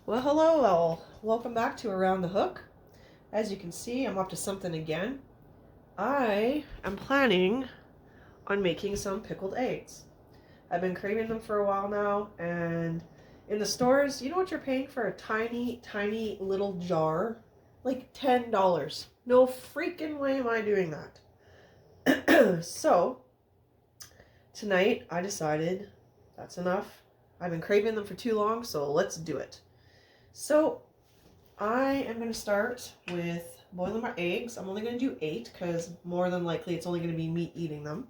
Well, hello all. Welcome back to Around the Hook. As you can see, I'm up to something again. I am planning on making some pickled eggs. I've been craving them for a while now, and in the stores, you know what you're paying for a tiny, tiny little jar? Like $10. No freaking way am I doing that. So, tonight I decided that's enough. I've been craving them for too long, so let's do it. So, I am going to start with boiling my eggs. I'm only going to do 8 because more than likely it's only going to be me eating them.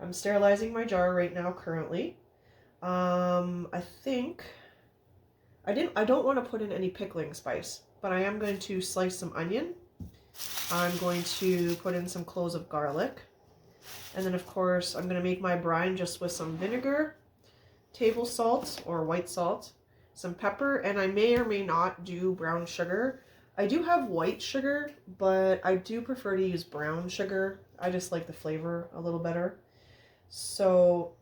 I'm sterilizing my jar right now currently. I think I don't want to put in any pickling spice, but I am going to slice some onion. I'm going to put in some cloves of garlic. And then of course I'm going to make my brine just with some vinegar, table salt or white salt, some pepper, and I may or may not do brown sugar. I do have white sugar, but I do prefer to use brown sugar. I just like the flavor a little better. So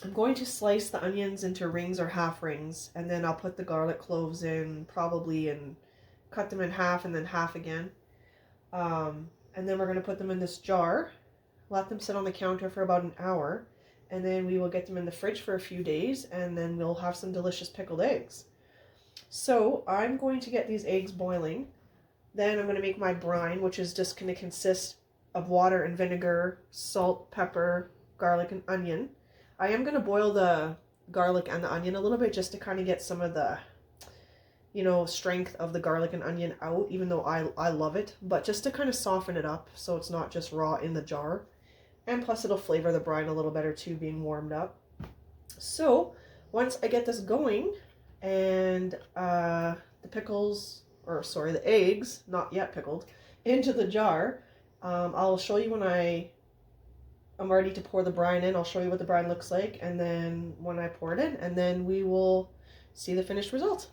I'm going to slice the onions into rings or half rings, and then I'll put the garlic cloves in probably and cut them in half and then half again. And then we're going to put them in this jar, let them sit on the counter for about an hour, and then we will get them in the fridge for a few days, and then we'll have some delicious pickled eggs. So I'm going to get these eggs boiling. Then I'm going to make my brine, which is just going to consist of water and vinegar, salt, pepper, garlic, and onion. I am going to boil the garlic and the onion a little bit just to kind of get some of the, strength of the garlic and onion out, even though I love it, but just to kind of soften it up so it's not just raw in the jar. And plus it'll flavor the brine a little better too, being warmed up. So once I get this going and the eggs, not yet pickled, into the jar, I'll show you when I'm ready to pour the brine in. I'll show you what the brine looks like, and then when I pour it in, and then we will see the finished result.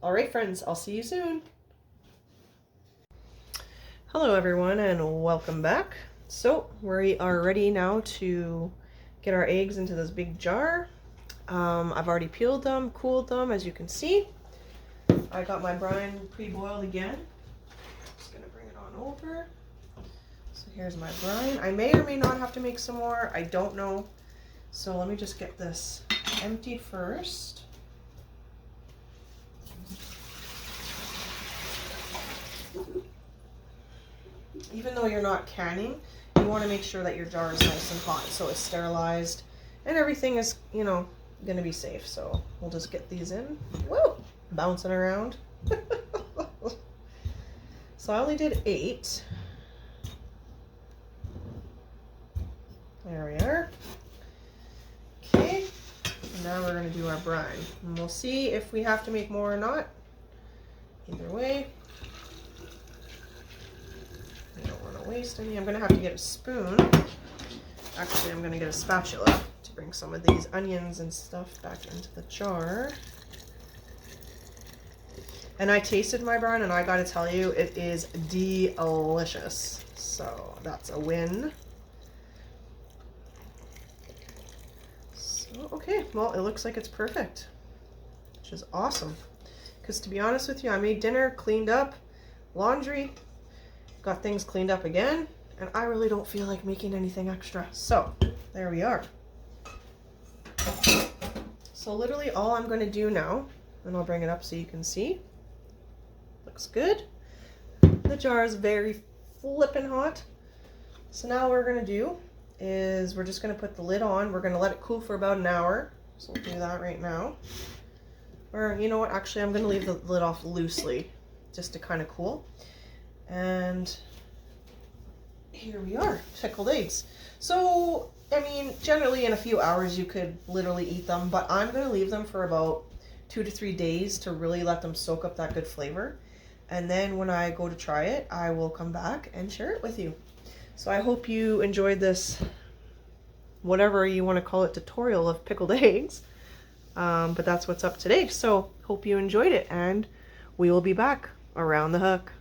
All right, friends, I'll see you soon. Hello, everyone, and welcome back. So we are ready now to get our eggs into this big jar. I've already peeled them, cooled them, as you can see. I got my brine pre-boiled again. Just gonna bring it on over. So here's my brine. I may or may not have to make some more. I don't know. So let me just get this emptied first. Even though you're not canning, you want to make sure that your jar is nice and hot so it's sterilized and everything is, going to be safe. So we'll just get these in. Woo! Bouncing around. So I only did 8. There we are. Okay. And now we're going to do our brine. And we'll see if we have to make more or not. Either way. I don't want to waste any. I'm going to have to get a spoon. Actually, I'm going to get a spatula to bring some of these onions and stuff back into the jar. And I tasted my brine, and I got to tell you, it is delicious. So that's a win. So, okay, well, it looks like it's perfect, which is awesome. Because to be honest with you, I made dinner, cleaned up, laundry, got things cleaned up again, and I really don't feel like making anything extra. So there we are. So literally all I'm going to do now, and I'll bring it up so you can see. Looks good. The jar is very flippin' hot. So now what we're going to do is we're just going to put the lid on. We're going to let it cool for about an hour. So we'll do that right now. Or you know what, actually I'm going to leave the lid off loosely just to kind of cool. And here we are, pickled eggs. So, I mean, generally in a few hours you could literally eat them, but I'm going to leave them for about 2 to 3 days to really let them soak up that good flavor. And then when I go to try it, I will come back and share it with you. So I hope you enjoyed this, whatever you want to call it, tutorial of pickled eggs. But that's what's up today. So hope you enjoyed it, and we will be back around the hook.